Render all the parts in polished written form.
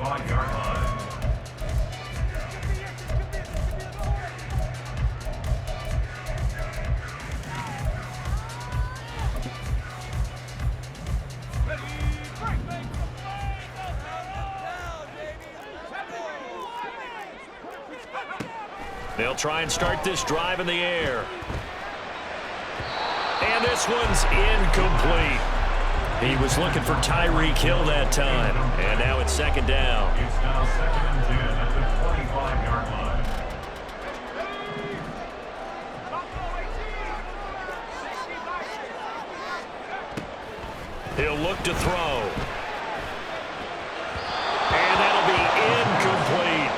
25-yard line. They'll try and start this drive in the air. And this one's incomplete. He was looking for Tyreek Hill that time. And now it's second down. It's now 2nd and 10 at the 25-yard line. He'll look to throw. And that'll be incomplete.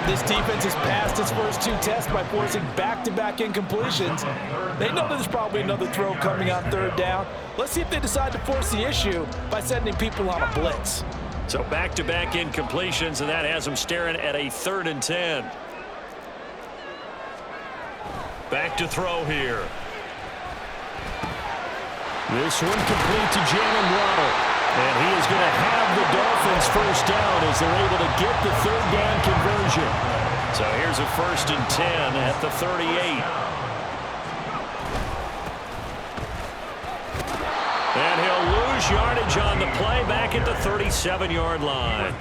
This defense has passed its first two tests by forcing back-to-back incompletions. They know there's probably another throw coming on third down. Let's see if they decide to force the issue by sending people on a blitz. So back-to-back incompletions, and that has them staring at a 3rd and 10. Back to throw here. This one complete to Jalen Waddle. And he is going to have the Dolphins first down as they're able to get the 3rd down conversion. So here's a 1st and 10 at the 38. And he'll lose yardage on the play back at the 37-yard line.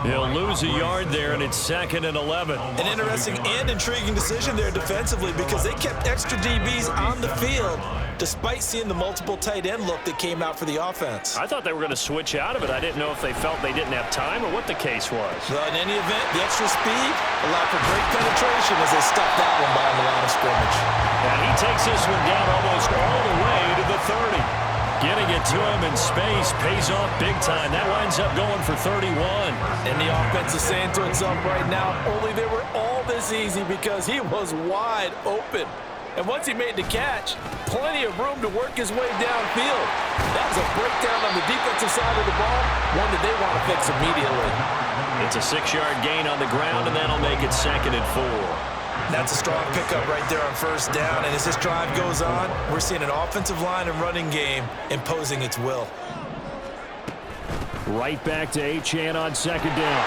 He'll lose a yard there, and it's 2nd and 11. An interesting and intriguing decision there defensively because they kept extra DBs on the field despite seeing the multiple tight end look that came out for the offense. I thought they were going to switch out of it. I didn't know if they felt they didn't have time or what the case was. Well, in any event, the extra speed allowed for great penetration as they stuffed that one behind the line of scrimmage. And he takes this one down almost all the way to the 30. Getting it to him in space pays off big time. That winds up going for 31. And the offense is saying to itself right now, only they were all this easy because he was wide open. And once he made the catch, plenty of room to work his way downfield. That was a breakdown on the defensive side of the ball, one that they want to fix immediately. It's a 6-yard gain on the ground, and that'll make it 2nd and 4. That's a strong pickup right there on first down. And as this drive goes on, we're seeing an offensive line and running game imposing its will. Right back to Achane on 2nd down.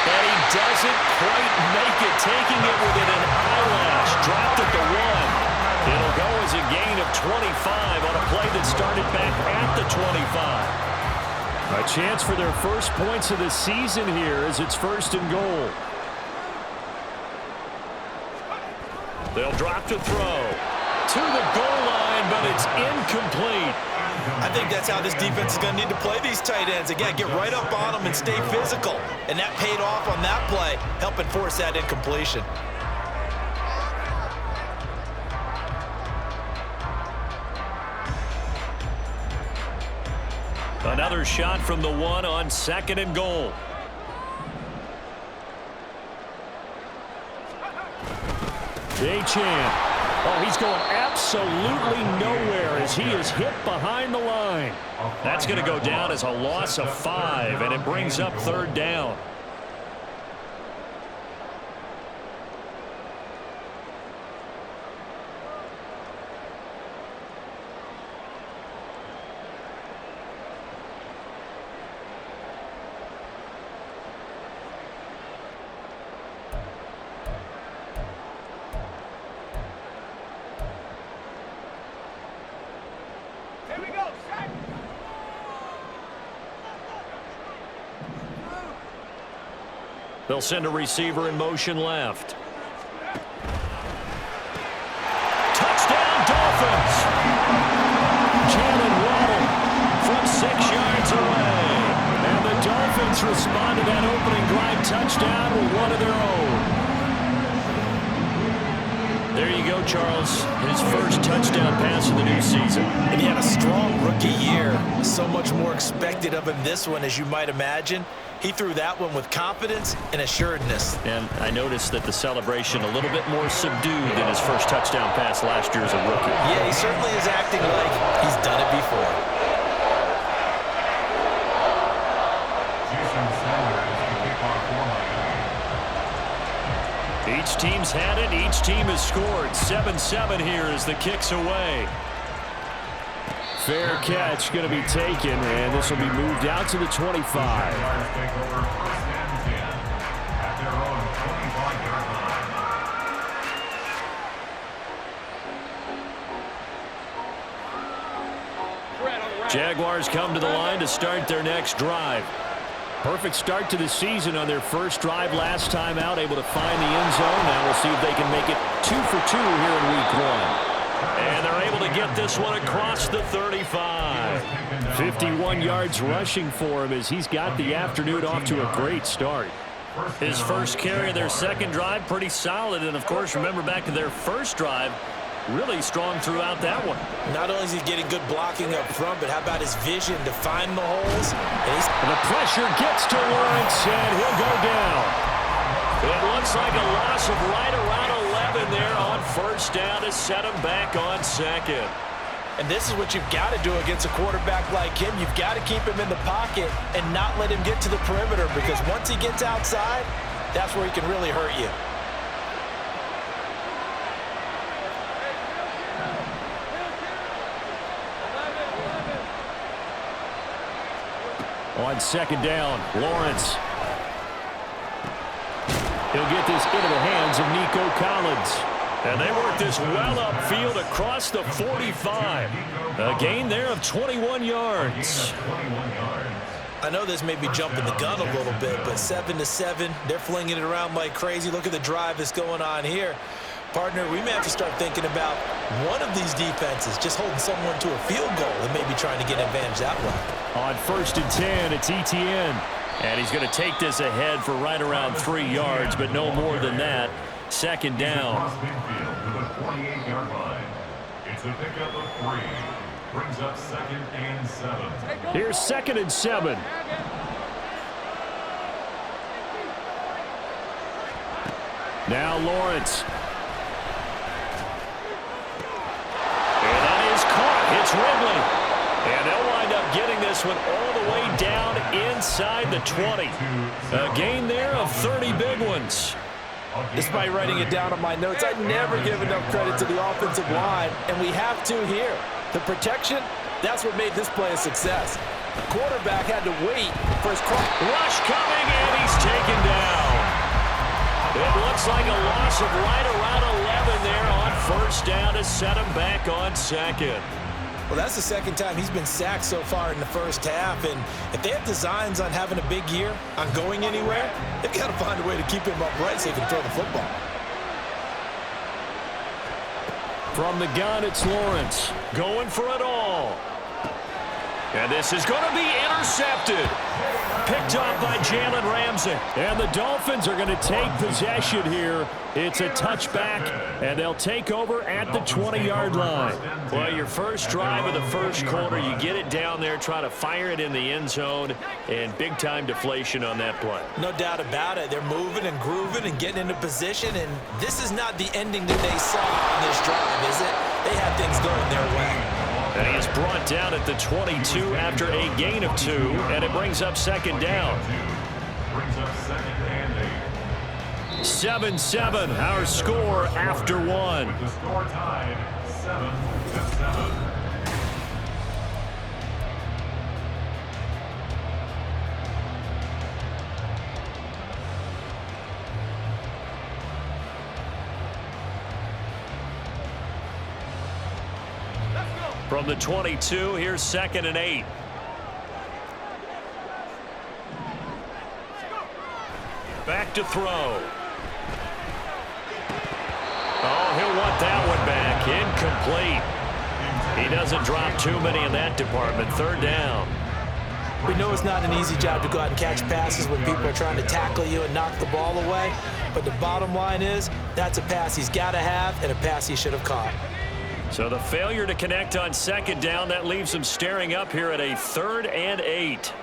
And he doesn't quite make it, taking it within an eyelash. Dropped at the 1. It'll go as a gain of 25 on a play that started back at the 25. A chance for their first points of the season here as it's 1st and goal. They'll drop to throw. To the goal line, but it's incomplete. I think that's how this defense is going to need to play these tight ends. Again, get right up on them and stay physical. And that paid off on that play, helping force that incompletion. Another shot from the 1 on 2nd and goal. Achane. Oh, he's going absolutely nowhere as he is hit behind the line. That's going to go down as a loss of 5, and it brings up 3rd down. They'll send a receiver in motion left. Touchdown, Dolphins! Jalen Waddle from 6 yards away. And the Dolphins respond to that opening drive touchdown with one of their own. There you go, Charles. His first touchdown pass of the new season. And he had a strong rookie year. So much more expected of him this one, as you might imagine. He threw that one with confidence and assuredness. And I noticed that the celebration a little bit more subdued than his first touchdown pass last year as a rookie. Yeah, he certainly is acting like he's done it before. Each team's had it. Each team has scored. 7-7 here as the kick's away. Fair catch going to be taken, and this will be moved out to the 25. Jaguars take over 1st and 10 at their own 25-yard line. Jaguars come to the line to start their next drive. Perfect start to the season on their first drive last time out, able to find the end zone. Now we'll see if they can make it 2 for 2 here in week 1. And they're able to get this one across the 35. 51 yards rushing for him as he's got the afternoon off to a great start. His first carry of their second drive, pretty solid. And, of course, remember back to their first drive, really strong throughout that one. Not only is he getting good blocking up front, but how about his vision to find the holes? And the pressure gets to Lawrence, and he'll go down. It looks like a loss of right around 11 there on first down to set him back on second. And this is what you've got to do against a quarterback like him. You've got to keep him in the pocket and not let him get to the perimeter, because once he gets outside, that's where he can really hurt you. On second down, Lawrence. He'll get this into the hands of Nico Collins. And they work this well upfield across the 45. A gain there of 21 yards. I know this may be jumping the gun a little bit, but 7-7, they're flinging it around like crazy. Look at the drive that's going on here. Partner, we may have to start thinking about one of these defenses just holding someone to a field goal and maybe trying to get an advantage that way. On 1st and 10, it's ETN. And he's going to take this ahead for right around 3 yards, but no more than that. Second down. It's a pickup of 3. Brings up 2nd and 7. Here's 2nd and 7. Now Lawrence. And that is caught. It's Ridley. And they'll wind up getting this one all the way down inside the 20. A gain there of 30 big ones. Despite writing it down on my notes, I never give enough credit to the offensive line, and we have to here. The protection, that's what made this play a success. The quarterback had to wait for his cross. Rush coming, and he's taken down. It looks like a loss of right around 11 there on first down to set him back on second. Well, that's the second time he's been sacked so far in the first half, and if they have designs on having a big year, on going anywhere, they've got to find a way to keep him upright so he can throw the football. From the gun, it's Lawrence going for it all. And this is going to be intercepted. Picked up by Jalen Ramsey. And the Dolphins are going to take possession here. It's a touchback, and they'll take over at the 20-yard line. Well, your first drive of the first quarter, you get it down there, try to fire it in the end zone, and big-time deflation on that play. No doubt about it. They're moving and grooving and getting into position, and this is not the ending that they saw on this drive, is it? They had things going their way. And he is brought down at the 22 after a gain of 2, and it brings up second down. Brings up 2nd and 8. 7-7, our score after 1. The score tied 7-7. From the 22, here's 2nd and 8. Back to throw. Oh, he'll want that one back. Incomplete. He doesn't drop too many in that department. 3rd down. We know it's not an easy job to go out and catch passes when people are trying to tackle you and knock the ball away. But the bottom line is, that's a pass he's got to have and a pass he should have caught. So the failure to connect on second down, that leaves him staring up here at a 3rd and 8.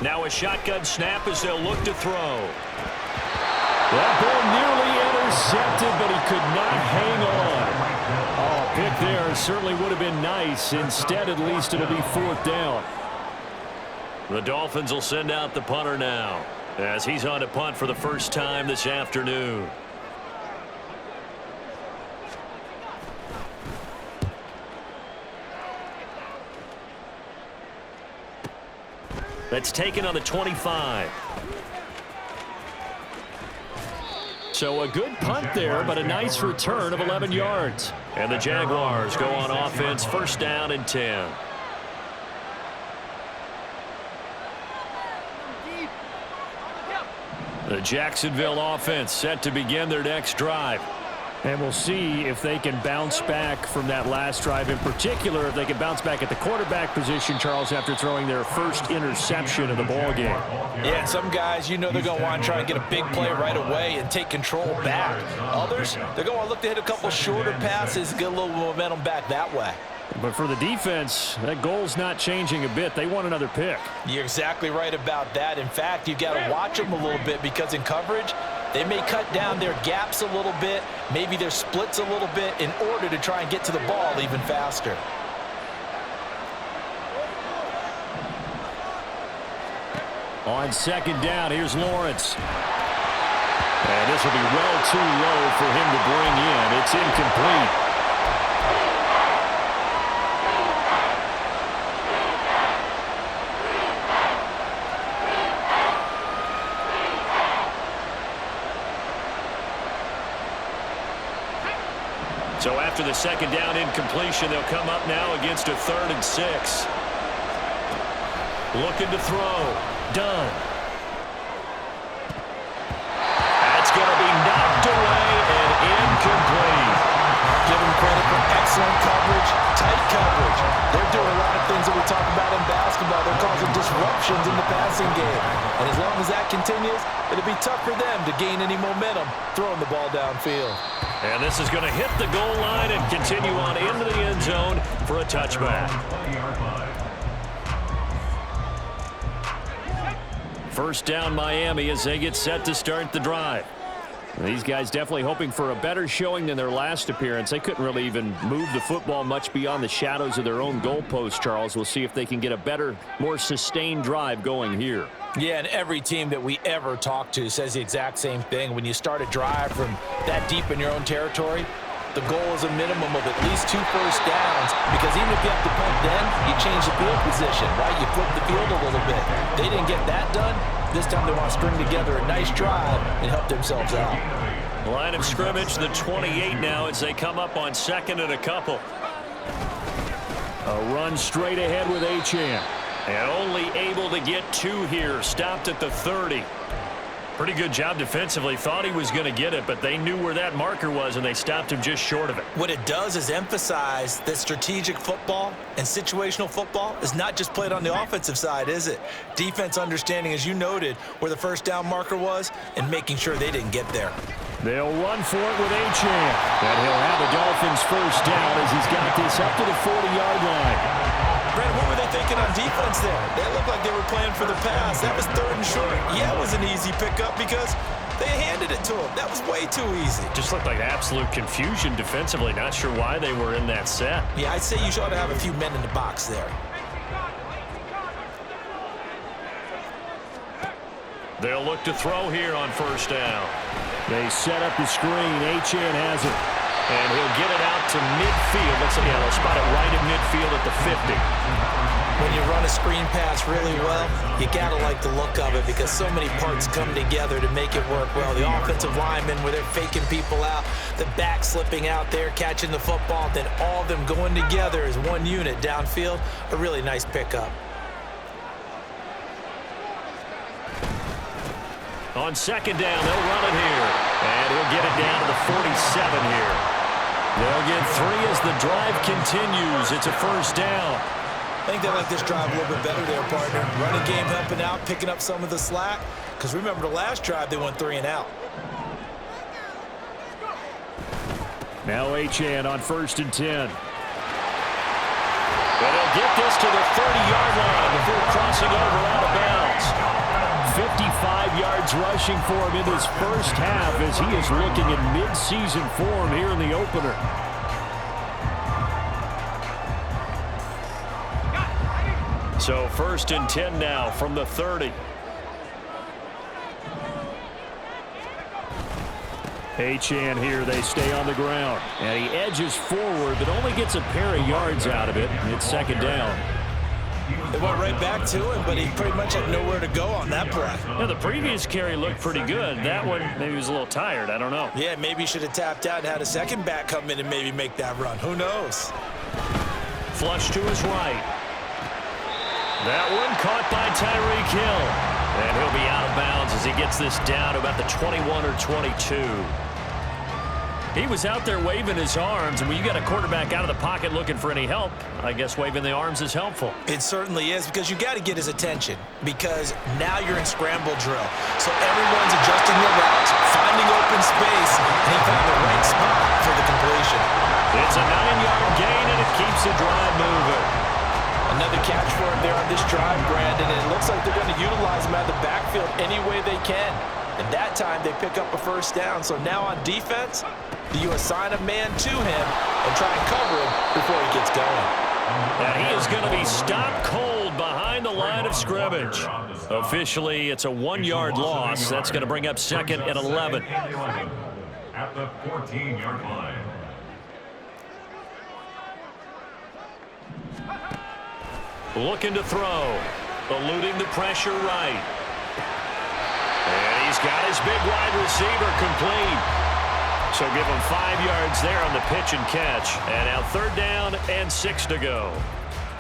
Now a shotgun snap as they'll look to throw. That ball nearly intercepted, but he could not hang on. Oh, pick there certainly would have been nice. Instead, at least it'll be 4th down. The Dolphins will send out the punter now as he's on to punt for the first time this afternoon. That's taken on the 25. So a good punt there, but a nice return of 11 yards. And the Jaguars go on offense, first down and 10. The Jacksonville offense set to begin their next drive. And we'll see if they can bounce back from that last drive, in particular if they can bounce back at the quarterback position, Charles, after throwing their first interception of the ballgame. Yeah, some guys, you know they're going to want to try and get a big play right away and take control back. Others, they're going to look to hit a couple shorter passes, get a little momentum back that way. But for the defense, that goal's not changing a bit. They want another pick. You're exactly right about that. In fact, you've got to watch them a little bit because in coverage, they may cut down their gaps a little bit, maybe their splits a little bit in order to try and get to the ball even faster. On second down, here's Lawrence. And this will be well too low for him to bring in. It's incomplete. So after the second down incompletion, they'll come up now against a 3rd and 6. Looking to throw. Done. That's going to be knocked away and incomplete. Give them credit for excellent coverage, tight coverage. They're doing a lot of things that we talk about in basketball. They're causing disruptions in the passing game. And as long as that continues, it'll be tough for them to gain any momentum throwing the ball downfield. And this is going to hit the goal line and continue on into the end zone for a touchback. First down Miami as they get set to start the drive. These guys definitely hoping for a better showing than their last appearance. They couldn't really even move the football much beyond the shadows of their own goalpost, Charles. We'll see if they can get a better, more sustained drive going here. Yeah, and every team that we ever talk to says the exact same thing. When you start a drive from that deep in your own territory, the goal is a minimum of at least 2 first downs, because even if you have to punt then, you change the field position, right? You flip the field a little bit. They didn't get that done. This time they want to string together a nice drive and help themselves out. Line of scrimmage, the 28 now as they come up on 2nd and a couple. A run straight ahead with Achane. And only able to get 2 here. Stopped at the 30. Pretty good job defensively. Thought he was going to get it, but they knew where that marker was, and they stopped him just short of it. What it does is emphasize that strategic football and situational football is not just played on the offensive side, is it? Defense understanding, as you noted, where the first down marker was and making sure they didn't get there. They'll run for it with Achane. And he'll have the Dolphins first down as he's got this up to the 40-yard line. Brad, what were they thinking on defense there? They looked like they were playing for the pass. That was 3rd and short. Yeah, it was an easy pickup because they handed it to him. That was way too easy. Just looked like absolute confusion defensively. Not sure why they were in that set. Yeah, I'd say you ought to have a few men in the box there. They'll look to throw here on first down. They set up the screen. Achane has it. And he'll get it out to midfield. They'll spot it right at midfield at the 50. When you run a screen pass really well, you got to like the look of it because so many parts come together to make it work well. The offensive linemen, where they're faking people out, the back slipping out there, catching the football, then all of them going together as one unit downfield. A really nice pickup. On second down, they'll run it here. And he'll get it down to the 47 here. They'll get 3 as the drive continues. It's a first down. I think they like this drive a little bit better there, partner. Running game helping out, picking up some of the slack. Because remember, the last drive, they went 3 and out. Now Achane on 1st and 10. But he'll get this to the 30-yard line before crossing over out of bounds. 55 yards rushing for him in his first half as he is looking in mid-season form here in the opener. So 1st and 10 now from the 30. Achane here, they stay on the ground. And he edges forward, but only gets a pair of yards out of it. It's second down. They went right back to him, but he pretty much had nowhere to go on that play. Yeah, the previous carry looked pretty good. That one, maybe he was a little tired. I don't know. Yeah, maybe he should have tapped out and had a second back come in and maybe make that run. Who knows? Flush to his right. That one caught by Tyreek Hill. And he'll be out of bounds as he gets this down to about the 21 or 22. He was out there waving his arms, and when you got a quarterback out of the pocket looking for any help, I guess waving the arms is helpful. It certainly is, because you got to get his attention, because now you're in scramble drill. So everyone's adjusting their routes, finding open space, and he found the right spot for the completion. It's a 9-yard gain, and it keeps the drive moving. Another catch for him there on this drive, Brandon, and it looks like they're going to utilize him out of the backfield any way they can. And that time they pick up a first down. So now on defense, you assign a man to him and try and cover him before he gets going. And he is going to be stopped cold behind the line of scrimmage. Officially, it's a 1-yard loss. That's going to bring up second and 11. At the 14-yard line. Looking to throw. Eluding the pressure right. And he's got his big wide receiver complete. So give him 5 yards there on the pitch and catch. And now 3rd down and 6 to go.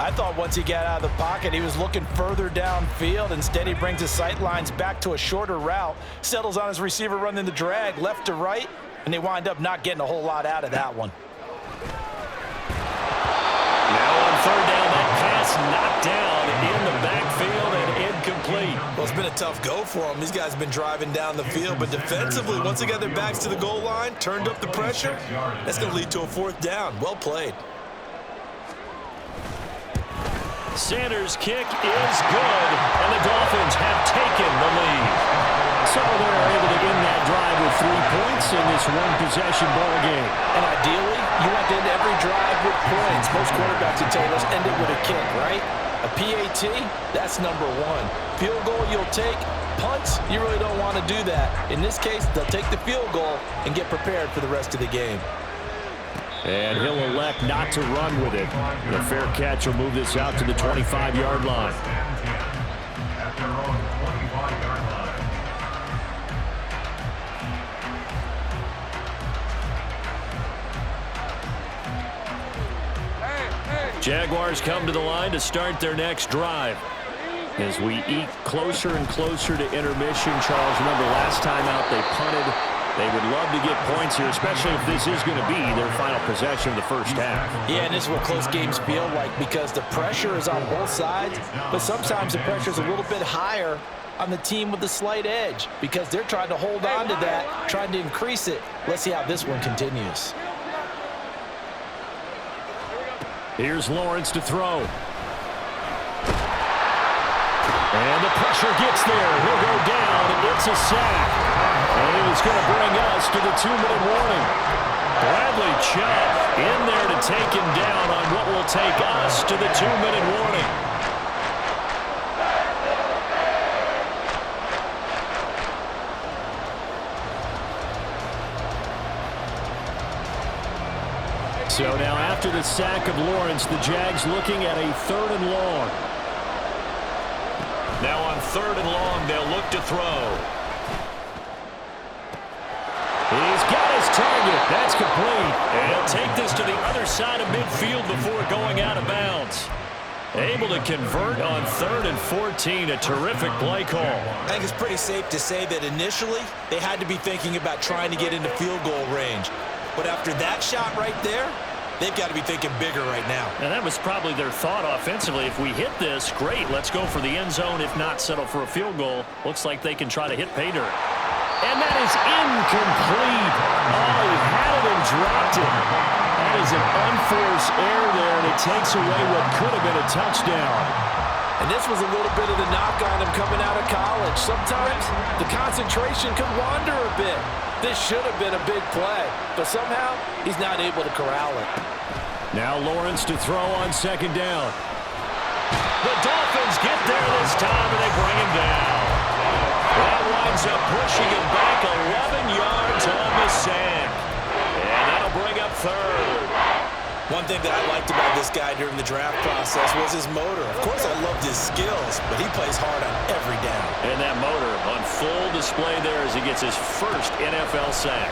I thought once he got out of the pocket, he was looking further downfield. Instead, he brings his sight lines back to a shorter route, settles on his receiver running the drag left to right, and they wind up not getting a whole lot out of that one. Now on 3rd down, that pass knocked down in the backfield and incomplete. Well, it's been a tough go for him. These guys have been driving down the field, but defensively, once they got their backs to the goal line, turned up the pressure, that's going to lead to a 4th down. Well played. Sanders' kick is good, and the Dolphins have taken the lead. So they're able to end that drive with 3 points in this one-possession ball game. And ideally, you want to end every drive with points. Most quarterbacks would tell us end it with a kick, right? A PAT, that's number 1. Field goal you'll take. Punts, you really don't want to do that. In this case, they'll take the field goal and get prepared for the rest of the game. And he'll elect not to run with it. The fair catch will move this out to the 25-yard line. At their own 25-yard line. Jaguars come to the line to start their next drive. As we eke closer and closer to intermission, Charles, remember last time out they punted. They would love to get points here, especially if this is going to be their final possession of the first half. Yeah, and this is what close games feel like, because the pressure is on both sides, but sometimes the pressure is a little bit higher on the team with the slight edge, because they're trying to hold on to that, trying to increase it. Let's see how this one continues. Here's Lawrence to throw. And the pressure gets there. He'll go down. It's a sack. And it is going to bring us to the 2-minute warning. Bradley Chubb in there to take him down on what will take us to the 2-minute warning. So now after the sack of Lawrence, the Jags looking at a 3rd and long. Now on 3rd and long, they'll look to throw. He's got his target. That's complete. And he'll take this to the other side of midfield before going out of bounds. Able to convert on 3rd and 14. A terrific play call. I think it's pretty safe to say that initially they had to be thinking about trying to get into field goal range. But after that shot right there, they've got to be thinking bigger right now. And that was probably their thought offensively. If we hit this, great. Let's go for the end zone. If not, settle for a field goal. Looks like they can try to hit pay dirt. And that is incomplete. Oh, he had it and dropped it. That is an unforced error there, and it takes away what could have been a touchdown. And this was a little bit of the knock on him coming out of college. Sometimes the concentration could wander a bit. This should have been a big play, but somehow he's not able to corral it. Now Lawrence to throw on 2nd down. The Dolphins get there this time, and they bring him down. That winds up pushing him back 11 yards on the sack. And that'll bring up 3rd. One thing that I liked about this guy during the draft process was his motor. Of course, I loved his skills, but he plays hard on every down. And that motor on full display there as he gets his first NFL sack.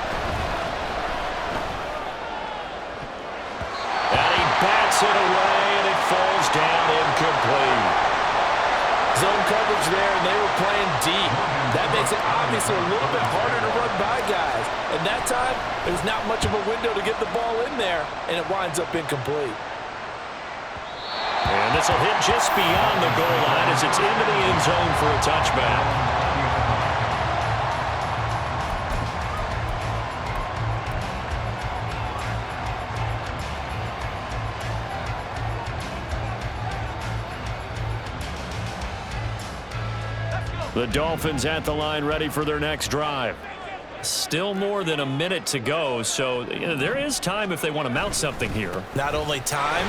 And he bats it away, and it falls down incomplete. Zone coverage there, and they were playing deep. That makes it obviously a little bit harder to run by guys. And that time, there's not much of a window to get the ball in there, and it winds up incomplete. And this will hit just beyond the goal line as it's into the end zone for a touchback. The Dolphins at the line ready for their next drive. Still more than a minute to go, so there is time if they want to mount something here. Not only time,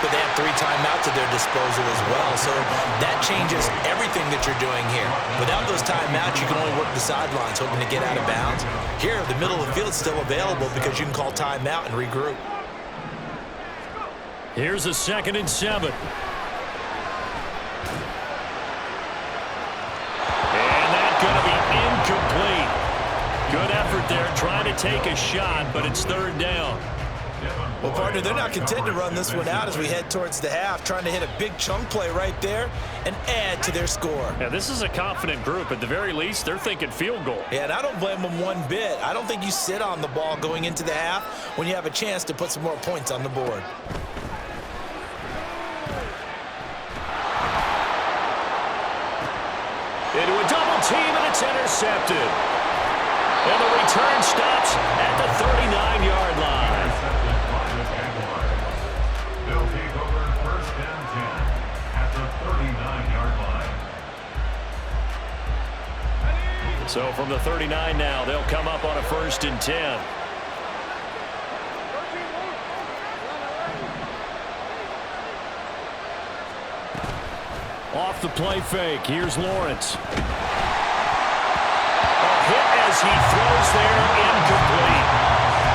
but they have 3 timeouts at their disposal as well, so that changes everything that you're doing here. Without those timeouts, you can only work the sidelines, hoping to get out of bounds. Here, the middle of the field is still available because you can call timeout and regroup. Here's a 2nd and 7. Going to be incomplete. Good effort there, trying to take a shot, but it's 3rd down. Well, partner, they're not content to run this one out as we head towards the half, trying to hit a big chunk play right there and add to their score. Yeah, this is a confident group. At the very least, they're thinking field goal. Yeah, and I don't blame them one bit. I don't think you sit on the ball going into the half when you have a chance to put some more points on the board. Into a double team, and it's intercepted. And the return stops at the 39-yard line. They'll take over 1st and 10 at the 39-yard line. So from the 39 now, they'll come up on a 1st and 10. Off the play fake, here's Lawrence. A hit as he throws there, incomplete.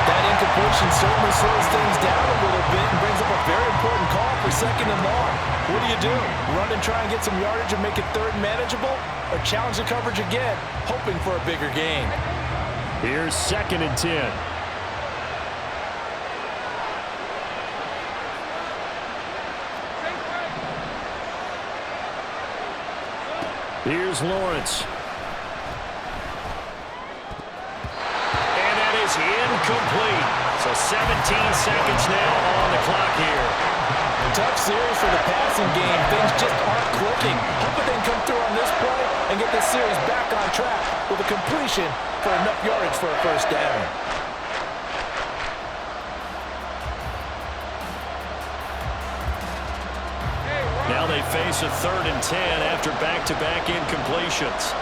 That incompletion certainly slows things down a little bit and brings up a very important call for 2nd and long. What do? Run and try and get some yardage and make it 3rd manageable? Or challenge the coverage again, hoping for a bigger gain? Here's 2nd and 10. Here's Lawrence. And that is incomplete. So 17 seconds now on the clock here. Tough series for the passing game. Things just aren't clicking. Hoping they can come through on this play and get this series back on track with a completion for enough yardage for a 1st down. Now they face a 3rd and 10 after back-to-back incompletions.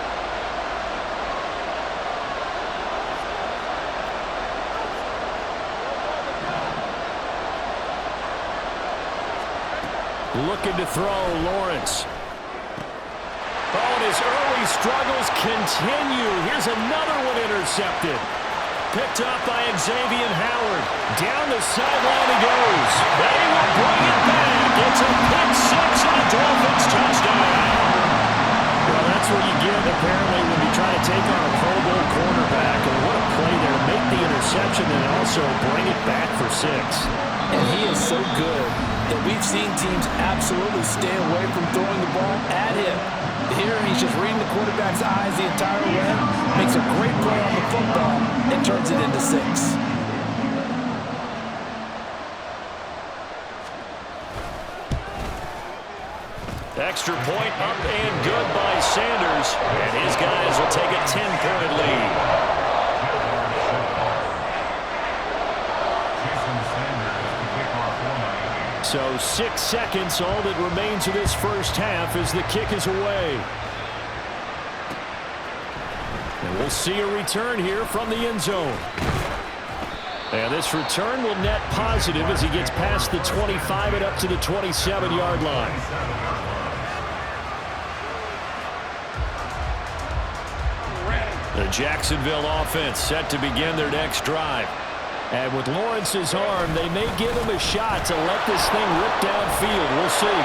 Looking to throw, Lawrence. Oh, and his early struggles continue. Here's another one intercepted. Picked up by Xavier Howard. Down the sideline he goes. They will bring it back. It's a pick 6 and a Dolphins touchdown. Well, that's what you get, apparently, when you try to take on a Pro Bowl quarterback. And what a play there to make the interception and also bring it back for 6. And he is so good that we've seen teams absolutely stay away from throwing the ball at him. Here, he's just reading the quarterback's eyes the entire way, makes a great play on the football, and turns it into 6. Extra point up and good by Sanders, and his guys will take a 10-point lead. So 6 seconds, all that remains of this first half as the kick is away. And we'll see a return here from the end zone. And this return will net positive as he gets past the 25 and up to the 27-yard line. The Jacksonville offense set to begin their next drive. And with Lawrence's arm, they may give him a shot to let this thing rip downfield. We'll see.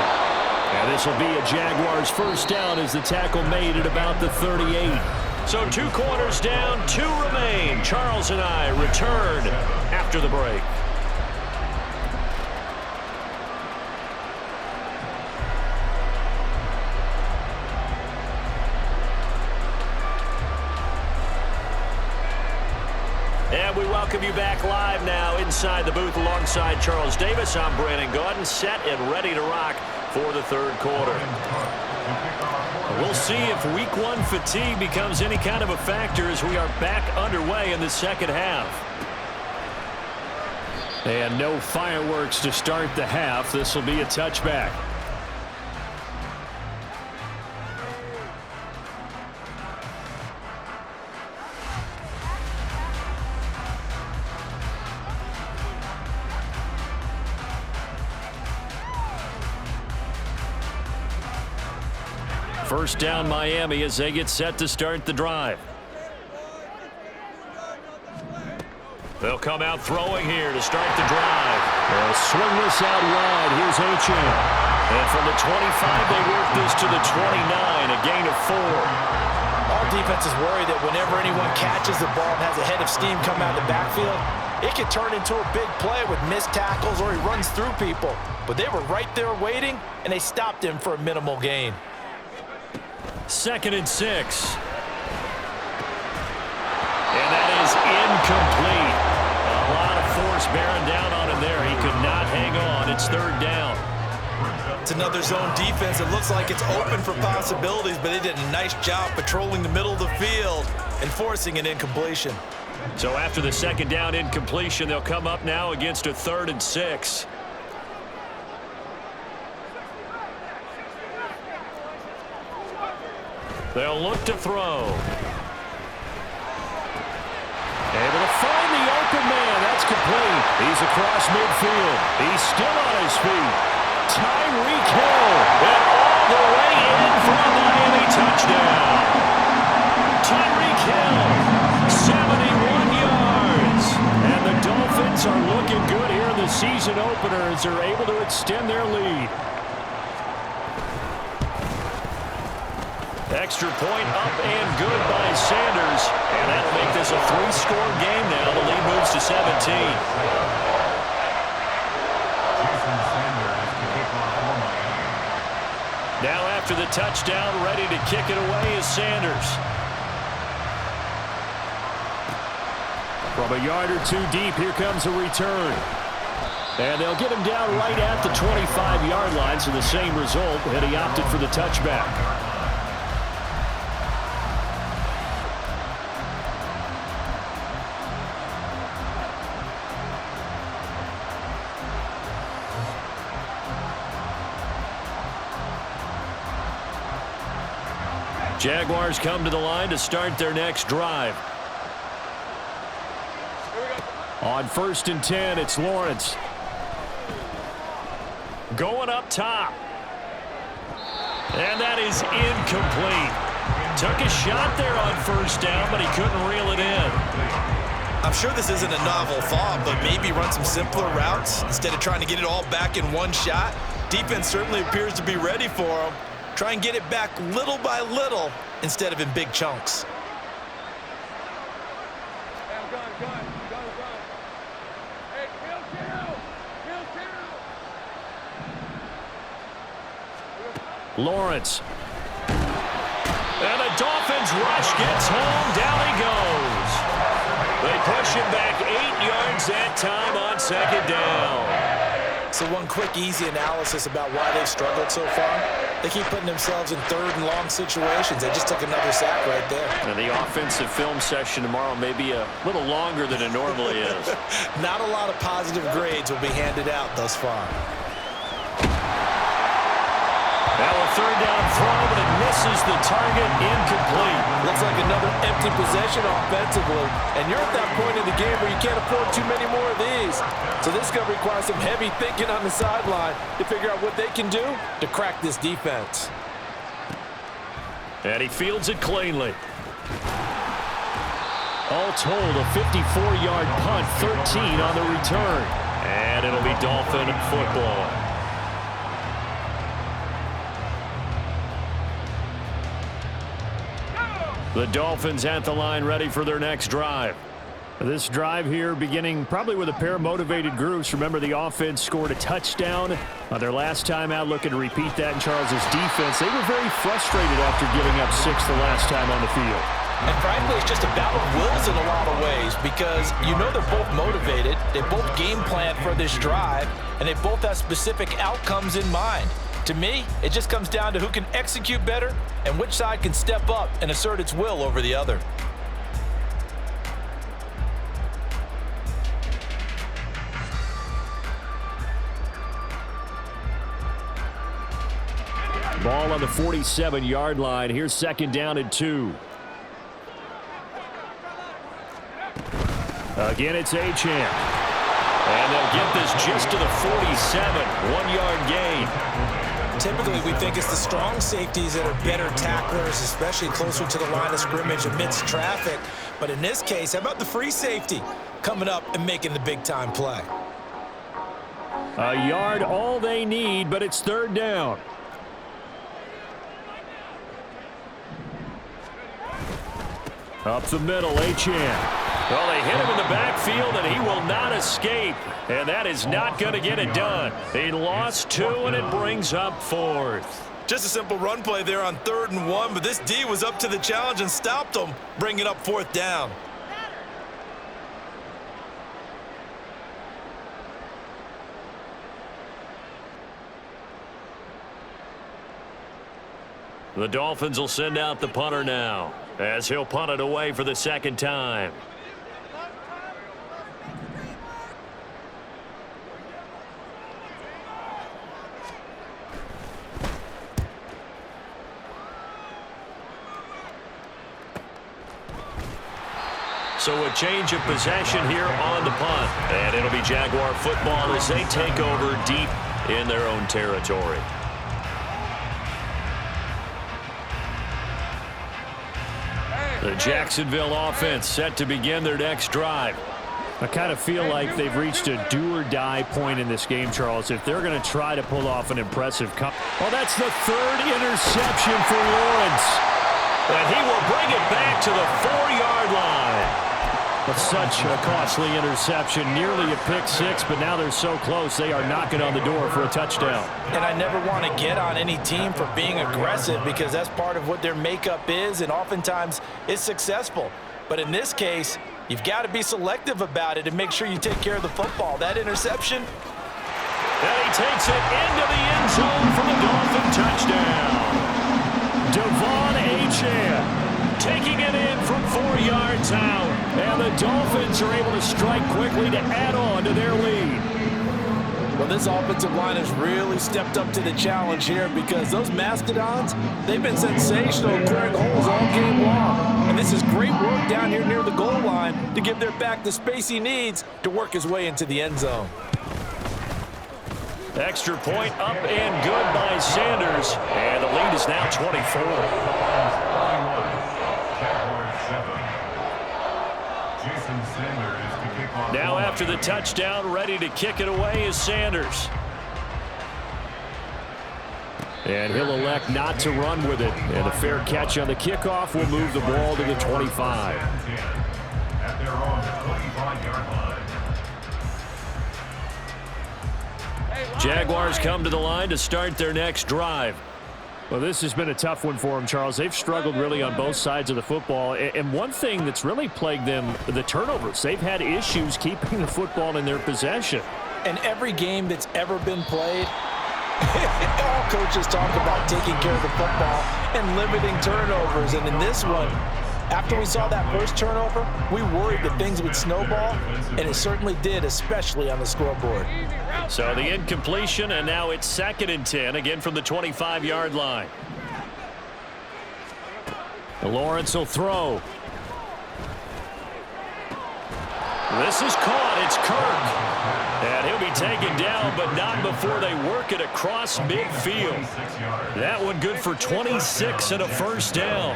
And this will be a Jaguars first down as the tackle made at about the 38. So 2 quarters down, 2 remain. Charles and I return after the break. And we welcome you back live now inside the booth alongside Charles Davis. I'm Brandon Gaudin, set and ready to rock for the third quarter. We'll see if week 1 fatigue becomes any kind of a factor as we are back underway in the second half. And no fireworks to start the half. This will be a touchback. First down Miami as they get set to start the drive. They'll come out throwing here to start the drive. They'll swing this out wide. Here's Achane. And from the 25, they work this to the 29, a gain of 4. All defenses worry that whenever anyone catches the ball and has a head of steam come out of the backfield, it can turn into a big play with missed tackles or he runs through people. But they were right there waiting, and they stopped him for a minimal gain. 2nd and 6. And that is incomplete. A lot of force bearing down on him there. He could not hang on. It's 3rd down. It's another zone defense. It looks like it's open for possibilities, but they did a nice job patrolling the middle of the field and forcing an incompletion. So after the 2nd down incompletion, they'll come up now against a 3rd and 6. They'll look to throw. Able to find the open man. That's complete. He's across midfield. He's still on his feet. Tyreek Hill. And all the way in for a Miami touchdown. Tyreek Hill, 71 yards. And the Dolphins are looking good here in the season opener as they're able to extend their lead. Extra point up and good by Sanders. And that'll make this a 3-score game now. The lead moves to 17. Now after the touchdown, ready to kick it away is Sanders. From a yard or 2 deep, here comes a return. And they'll get him down right at the 25-yard line, so the same result, and he opted for the touchback. Jaguars come to the line to start their next drive. On 1st and 10, it's Lawrence. Going up top. And that is incomplete. Took a shot there on 1st down, but he couldn't reel it in. I'm sure this isn't a novel thought, but maybe run some simpler routes instead of trying to get it all back in one shot. Defense certainly appears to be ready for him. Try and get it back little by little instead of in big chunks. Lawrence. And the Dolphins rush gets home. Down he goes. They push him back 8 yards that time on 2nd down. So one quick, easy analysis about why they've struggled so far. They keep putting themselves in 3rd and long situations. They just took another sack right there. And the offensive film session tomorrow may be a little longer than it normally is. Not a lot of positive grades will be handed out thus far. Now a 3rd down throw, but it misses the target, incomplete. Looks like another empty possession offensively. And you're at that point in the game where you can't afford too many more of these. So this is going to require some heavy thinking on the sideline to figure out what they can do to crack this defense. And he fields it cleanly. All told, a 54-yard punt, 13 on the return. And it'll be Dolphin football. The Dolphins at the line, ready for their next drive. This drive here beginning probably with a pair of motivated groups. Remember, the offense scored a touchdown on their last time out, looking to repeat that in Charles's defense. They were very frustrated after giving up 6 the last time on the field. And frankly, it's just a battle of wills in a lot of ways because you know they're both motivated, they both game plan for this drive, and they both have specific outcomes in mind. To me, it just comes down to who can execute better and which side can step up and assert its will over the other. Ball on the 47-yard line. Here's second down and 2. Again, it's Achane. And they'll get this just to the 47. 1-yard gain. Typically, we think it's the strong safeties that are better tacklers, especially closer to the line of scrimmage amidst traffic. But in this case, how about the free safety coming up and making the big-time play? A yard, all they need, but it's third down. Up the middle, Achane. Well, they hit him in the backfield, and he will not escape. And that is not going to get it done. He lost 2, and it brings up 4th. Just a simple run play there on 3rd and 1, but this D was up to the challenge and stopped him, bringing up 4th down. The Dolphins will send out the punter now, as he'll punt it away for the second time. So a change of possession here on the punt. And it'll be Jaguar football as they take over deep in their own territory. The Jacksonville offense set to begin their next drive. I kind of feel like they've reached a do-or-die point in this game, Charles, if they're going to try to pull off an impressive comeback. Oh, that's the 3rd interception for Lawrence. And he will bring it back to the 4-yard line. But such a costly interception, nearly a pick 6, but now they're so close they are knocking on the door for a touchdown. And I never want to get on any team for being aggressive because that's part of what their makeup is, and oftentimes it's successful. But in this case, you've got to be selective about it and make sure you take care of the football. That interception. And he takes it into the end zone for the Dolphin touchdown. Devon Achane taking it in from 4 yards out. And the Dolphins are able to strike quickly to add on to their lead. Well, this offensive line has really stepped up to the challenge here because those Mastodons, they've been sensational clearing holes all game long. And this is great work down here near the goal line to give their back the space he needs to work his way into the end zone. Extra point up and good by Sanders. And the lead is now 24. Now after the touchdown, ready to kick it away is Sanders. And he'll elect not to run with it. And a fair catch on the kickoff will move the ball to the 25. At their own 25-yard line. Jaguars come to the line to start their next drive. Well, this has been a tough one for them, Charles. They've struggled really on both sides of the football. And one thing that's really plagued them, the turnovers. They've had issues keeping the football in their possession. And every game that's ever been played, all coaches talk about taking care of the football and limiting turnovers. And in this one, after we saw that first turnover, we worried that things would snowball, and it certainly did, especially on the scoreboard. So the incompletion, and now it's 2nd and 10, again from the 25-yard line. Lawrence will throw. This is caught. It's Kirk. And he'll be taken down, but not before they work it across midfield. That one good for 26 and a first down.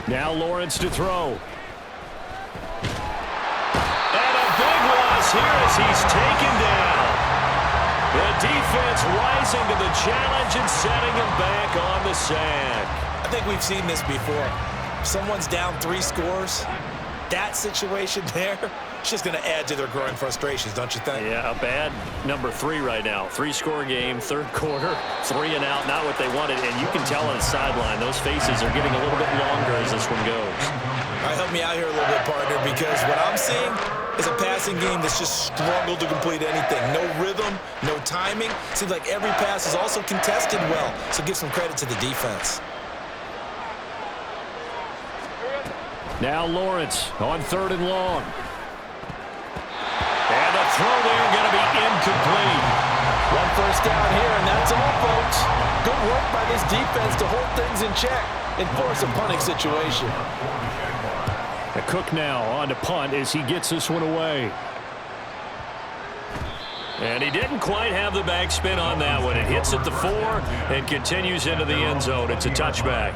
Now Lawrence to throw. And a big loss here as he's taken down. The defense rising to the challenge and setting him back on the sack. I think we've seen this before. Someone's down 3 scores. That situation there, it's just going to add to their growing frustrations, don't you think? Yeah, a bad number 3 right now. 3-score game, third quarter, 3 and out, not what they wanted. And you can tell on the sideline, those faces are getting a little bit longer as this one goes. All right, help me out here a little bit, partner, because what I'm seeing is a passing game that's just struggled to complete anything. No rhythm, no timing. Seems like every pass is also contested well, so give some credit to the defense. Now Lawrence on 3rd and long. And the throw there going to be incomplete. 1 first down here, and that's all, folks. Good work by this defense to hold things in check and force a punting situation. Cook now on to punt as he gets this one away. And he didn't quite have the backspin on that one. It hits at the 4 and continues into the end zone. It's a touchback.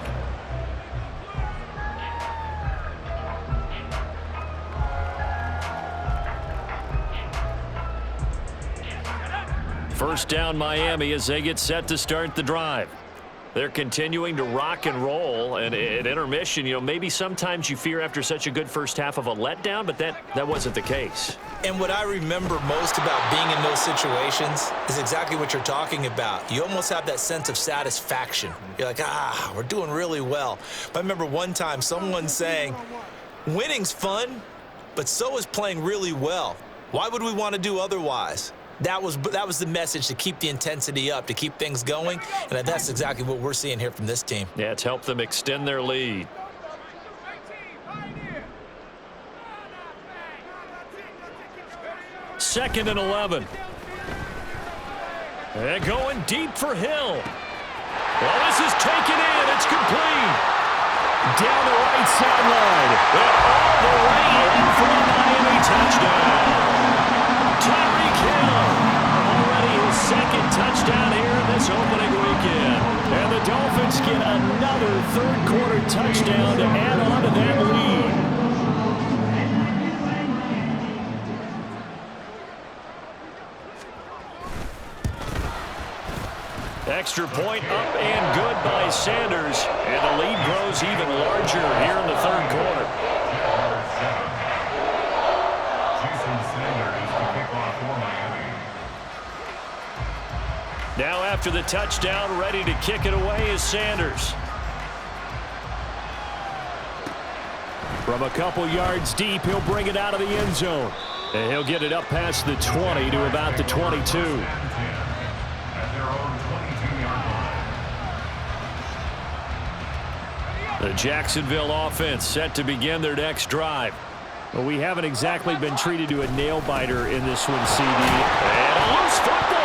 First down Miami as they get set to start the drive. They're continuing to rock and roll, and at intermission, you know, maybe sometimes you fear after such a good first half of a letdown, but that wasn't the case. And what I remember most about being in those situations is exactly what you're talking about. You almost have that sense of satisfaction. You're like, we're doing really well. But I remember one time someone saying, winning's fun, but so is playing really well. Why would we want to do otherwise? That was the message, to keep the intensity up, to keep things going, and that's exactly what we're seeing here from this team. Yeah, it's helped them extend their lead. Second and 11. And going deep for Hill. Well, this is taken in. It's complete. Down the right sideline. And all the way in for a Miami touchdown. Tyreek Hill, already his 2nd touchdown here in this opening weekend. And the Dolphins get another third-quarter touchdown to add on to that lead. Extra point up and good by Sanders. And the lead grows even larger here in the third quarter. Now after the touchdown, ready to kick it away is Sanders. From a couple yards deep, he'll bring it out of the end zone. And he'll get it up past the 20 to about the 22. The Jacksonville offense set to begin their next drive. Well, we haven't exactly been treated to a nail-biter in this one, CD. And a loose football.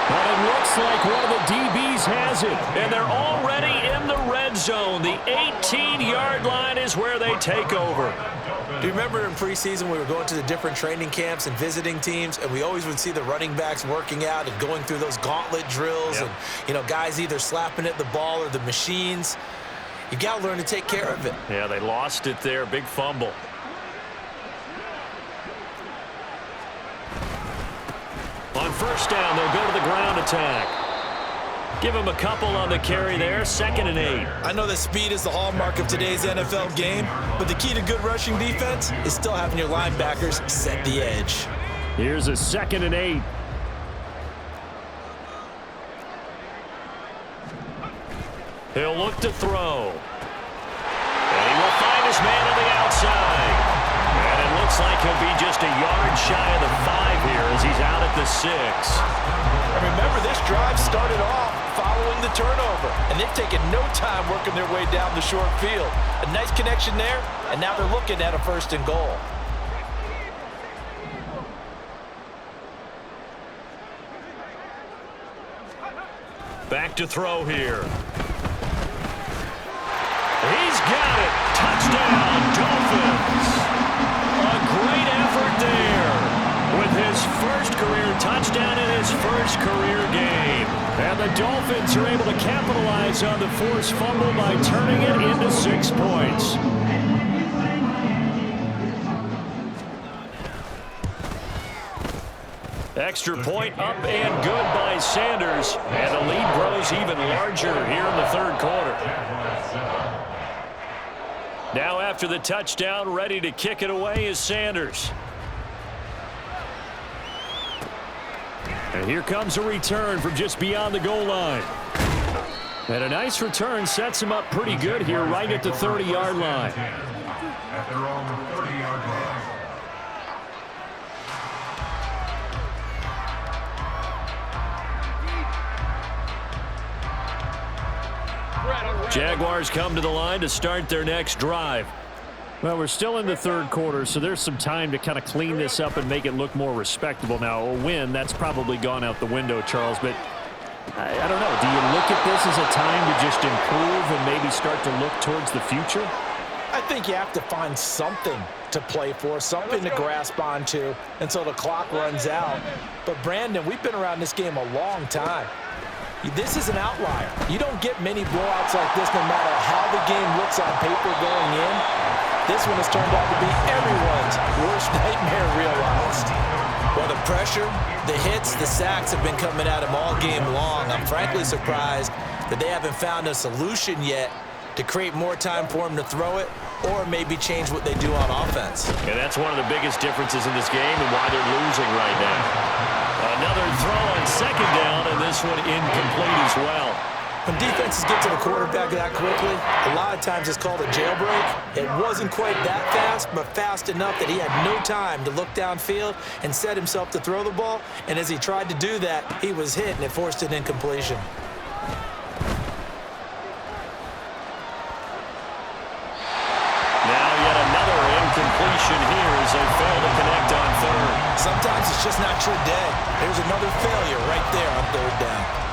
But it looks like one of the DBs has it. And they're already in the red zone. The 18-yard line is where they take over. Do you remember in preseason we were going to the different training camps and visiting teams, and we always would see the running backs working out and going through those gauntlet drills, and, you know, guys either slapping at the ball or the machines. You got to learn to take care of it. Yeah, they lost it there. Big fumble. On first down, they'll go to the ground attack. Give them a couple on the carry there. 2nd and 8. I know that speed is the hallmark of today's NFL game, but the key to good rushing defense is still having your linebackers set the edge. Here's a 2nd and 8. He'll look to throw. And he will find his man on the outside. And it looks like he'll be just a yard shy of the 5 here as he's out at the 6. And remember, this drive started off following the turnover, and they've taken no time working their way down the short field. A nice connection there, and now they're looking at a 1st and goal. Back to throw here. He's got it. Touchdown, Dolphins. A great effort there with his first career touchdown in his first career game. And the Dolphins are able to capitalize on the forced fumble by turning it into 6 points. Extra point up and good by Sanders. And the lead grows even larger here in the third quarter. Now after the touchdown, ready to kick it away is Sanders. And here comes a return from just beyond the goal line. And a nice return sets him up pretty good here right at the 30-yard line. At their own 30-yard line. Jaguars come to the line to start their next drive. Well, we're still in the third quarter, so there's some time to kind of clean this up and make it look more respectable. Now, a win, that's probably gone out the window, Charles, but I don't know. Do you look at this as a time to just improve and maybe start to look towards the future? I think you have to find something to play for, something to grasp onto until the clock runs out. But, Brandon, we've been around this game a long time. This is an outlier. You don't get many blowouts like this no matter how the game looks on paper going in. This one has turned out to be everyone's worst nightmare realized. Well, the pressure, the hits, the sacks have been coming at him all game long. I'm frankly surprised that they haven't found a solution yet to create more time for him to throw it or maybe change what they do on offense. And that's one of the biggest differences in this game and why they're losing right now. Another throw on second down, and this one incomplete as well. When defenses get to the quarterback that quickly, a lot of times it's called a jailbreak. It wasn't quite that fast, but fast enough that he had no time to look downfield and set himself to throw the ball. And as he tried to do that, he was hit, and it forced an incompletion. Now yet another incompletion here as they fail to connect on third. Sometimes it's just not your day. There's another failure right there on third down.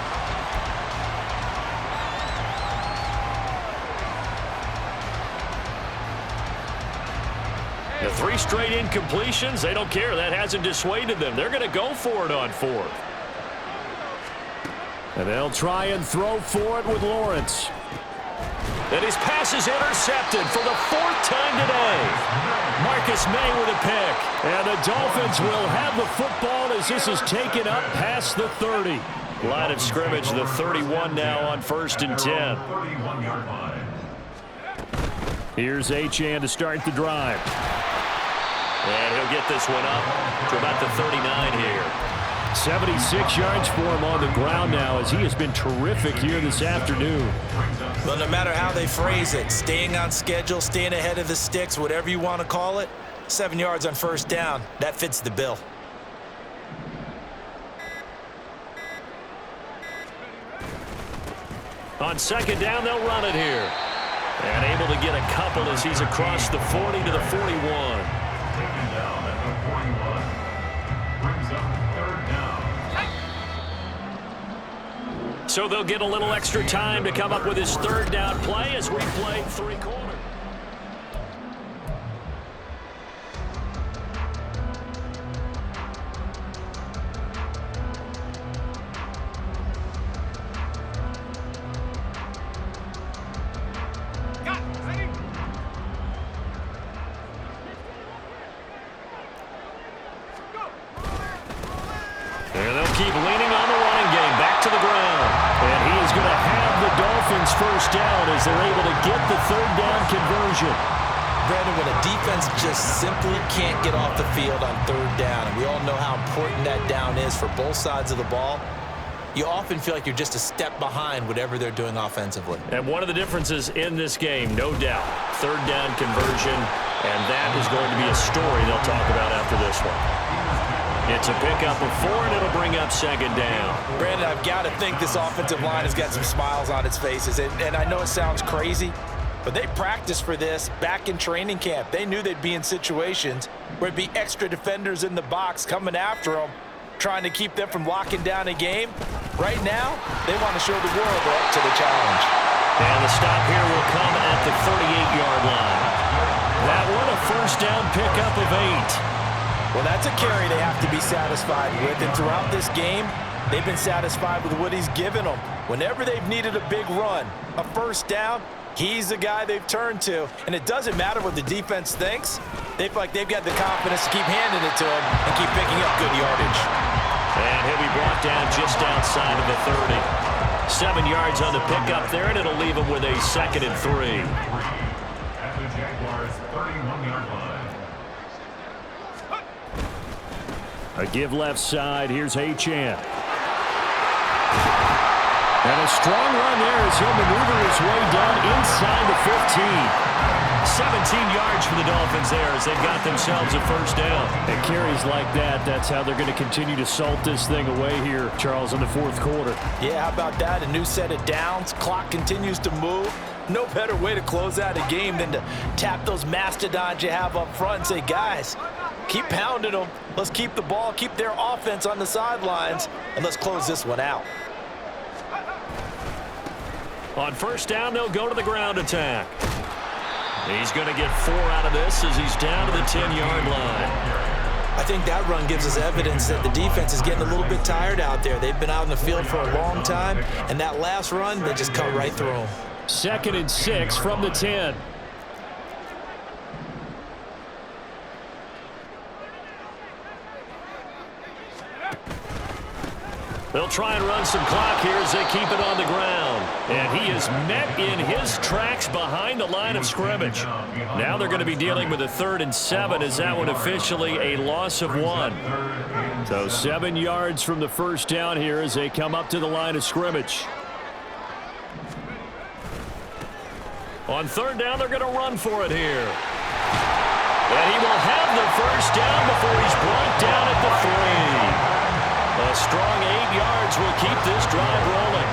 The 3 straight incompletions, they don't care. That hasn't dissuaded them. They're going to go for it on fourth. And they'll try and throw for it with Lawrence. And his pass is intercepted for the 4th time today. Marcus May with a pick. And the Dolphins will have the football as this is taken up past the 30. Line of scrimmage, the 31 now on 1st and 10. 31-yard line. Here's Achane to start the drive. And he'll get this one up to about the 39 here. 76 yards for him on the ground now as he has been terrific here this afternoon. Well, no matter how they phrase it, staying on schedule, staying ahead of the sticks, whatever you want to call it, 7 yards on first down, that fits the bill. On second down, they'll run it here. And able to get a couple as he's across the 40 to the 41. Taken down at the 41. Brings up third down. So they'll get a little extra time to come up with his third down play as we play 3 quarters. And they'll keep leaning on the running game back to the ground. And he is going to have the Dolphins first down as they're able to get the third down conversion. Brandon, when a defense just simply can't get off the field on third down, and we all know how important that down is for both sides of the ball, you often feel like you're just a step behind whatever they're doing offensively. And one of the differences in this game, no doubt, third down conversion, and that is going to be a story they'll talk about after this one. It's a pickup of 4, and it'll bring up second down. Brandon, I've got to think this offensive line has got some smiles on its faces. And I know it sounds crazy, but they practiced for this back in training camp. They knew they'd be in situations where there'd be extra defenders in the box coming after them, trying to keep them from locking down a game. Right now, they want to show the world they're up to the challenge. And the stop here will come at the 38-yard line. That one a first down pickup of 8. Well, that's a carry they have to be satisfied with. And throughout this game, they've been satisfied with what he's given them. Whenever they've needed a big run, a first down, he's the guy they've turned to. And it doesn't matter what the defense thinks. They feel like they've got the confidence to keep handing it to him and keep picking up good yardage. And he'll be brought down just outside of the 30. 7 yards on the pickup there, and it'll leave him with a 2nd and 3. At the Jaguars' 31-yard line. A give left side. Here's Achane. And a strong run there as he'll maneuver his way down inside the 15. 17 yards for the Dolphins there as they've got themselves a first down. And carries like that, that's how they're going to continue to salt this thing away here, Charles, in the fourth quarter. Yeah, how about that? A new set of downs. Clock continues to move. No better way to close out a game than to tap those mastodons you have up front and say, guys, keep pounding them. Let's keep the ball, keep their offense on the sidelines, and let's close this one out. On first down, they'll go to the ground attack. He's going to get 4 out of this as he's down to the 10-yard line. I think that run gives us evidence that the defense is getting a little bit tired out there. They've been out in the field for a long time, and that last run, they just cut right through them. 2nd and 6 from the 10. They'll try and run some clock here as they keep it on the ground. And he is met in his tracks behind the line of scrimmage. Now they're going to be dealing with a 3rd and 7 as that one officially a loss of 1. So 7 yards from the first down here as they come up to the line of scrimmage. On 3rd down, they're going to run for it here. And he will have the first down before he's brought down at the 3. A strong 8 yards will keep this drive rolling.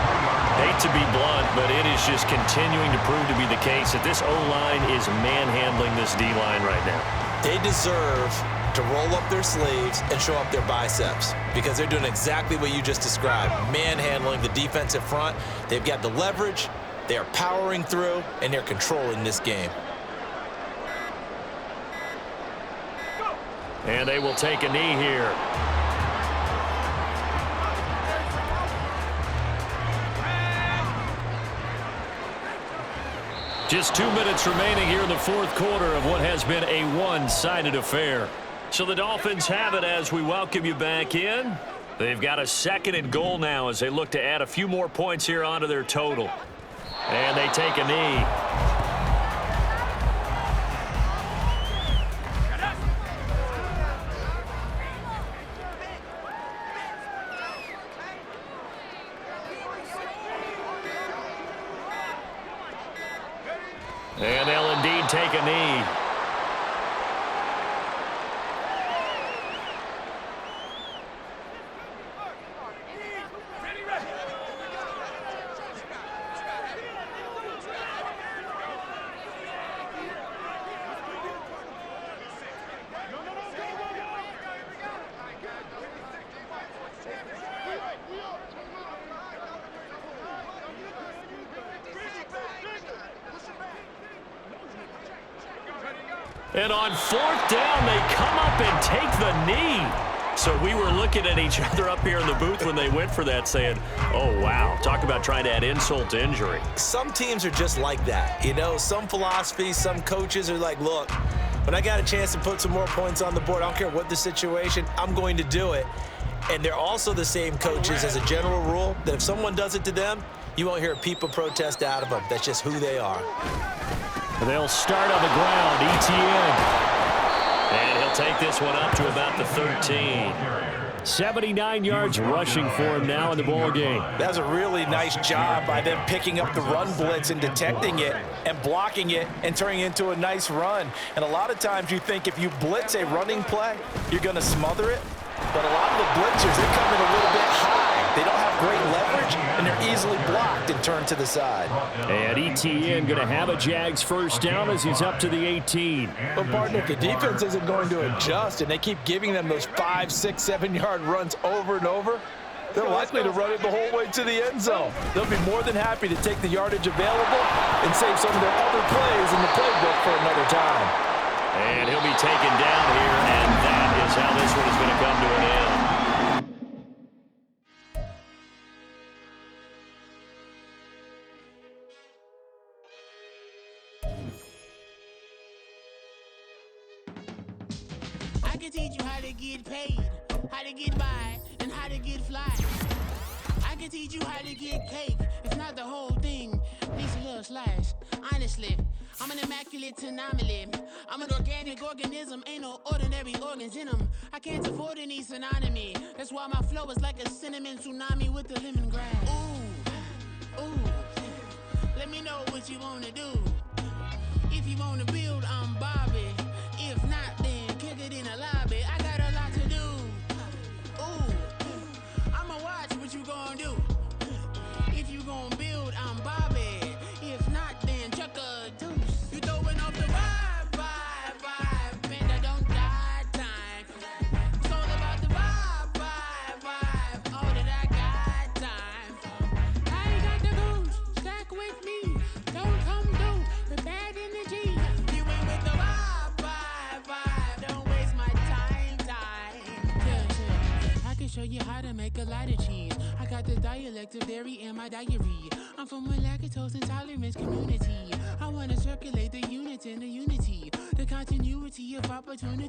Hate to be blunt, but it is just continuing to prove to be the case that this O-line is manhandling this D-line right now. They deserve to roll up their sleeves and show up their biceps because they're doing exactly what you just described, manhandling the defensive front. They've got the leverage, they are powering through, and they're controlling this game. And they will take a knee here. Just 2 minutes remaining here in the fourth quarter of what has been a one-sided affair. So the Dolphins have it as we welcome you back in. They've got a 2nd and goal now as they look to add a few more points here onto their total. And they take a knee. And they'll indeed take a knee. And on 4th down, they come up and take the knee. So we were looking at each other up here in the booth when they went for that saying, oh, wow, talk about trying to add insult to injury. Some teams are just like that. You know, some philosophies, some coaches are like, look, when I got a chance to put some more points on the board, I don't care what the situation, I'm going to do it. And they're also the same coaches as a general rule that if someone does it to them, you won't hear a people protest out of them. That's just who they are. They'll start on the ground, Etienne. And he'll take this one up to about the 13. 79 yards rushing for him now in the ball game. That's a really nice job by them picking up the run blitz and detecting it and blocking it and turning it into a nice run. And a lot of times you think if you blitz a running play, you're going to smother it. But a lot of the blitzers, they come in a little bit high. They don't have great leverage, and they're easily blocked and turned to the side. And Etienne going to have a Jags first down as he's up to the 18. But, partner, if the defense isn't going to adjust and they keep giving them those 5, 6, 7-yard runs over and over, they're likely to run it the whole way to the end zone. They'll be more than happy to take the yardage available and save some of their other plays in the playbook for another time. And he'll be taken down here, and that is is how this one is going to come to an end. I can teach you how to get paid, how to get by, and how to get fly. I can teach you how to get cake, if not the whole thing, at least a little slice. Honestly, I'm an immaculate anomaly. I'm an organic organism, ain't no ordinary organs in them. I can't afford any synonymy. That's why my flow is like a cinnamon tsunami with the lemongrass. Ooh, ooh, let me know what you wanna do. If you wanna build, I'm Bobby. If not, then kick it in the lobby. I got a lot to do. Ooh, I'ma watch what you gon' do. If you gon' build, I'm Bobby. If not, then chuck a deuce. You throwing off the vibe, and I don't got time. It's all about the vibe, all that I got time. I ain't got the goose, stack with me. Don't come through with bad energy. You ain't with the vibe, don't waste my time. Yeah. I can show you how to make a lot of cheese. I got the dialect of dairy in my diary. I'm from a lactose intolerance community. I wanna circulate the units and the unity, the continuity of opportunity.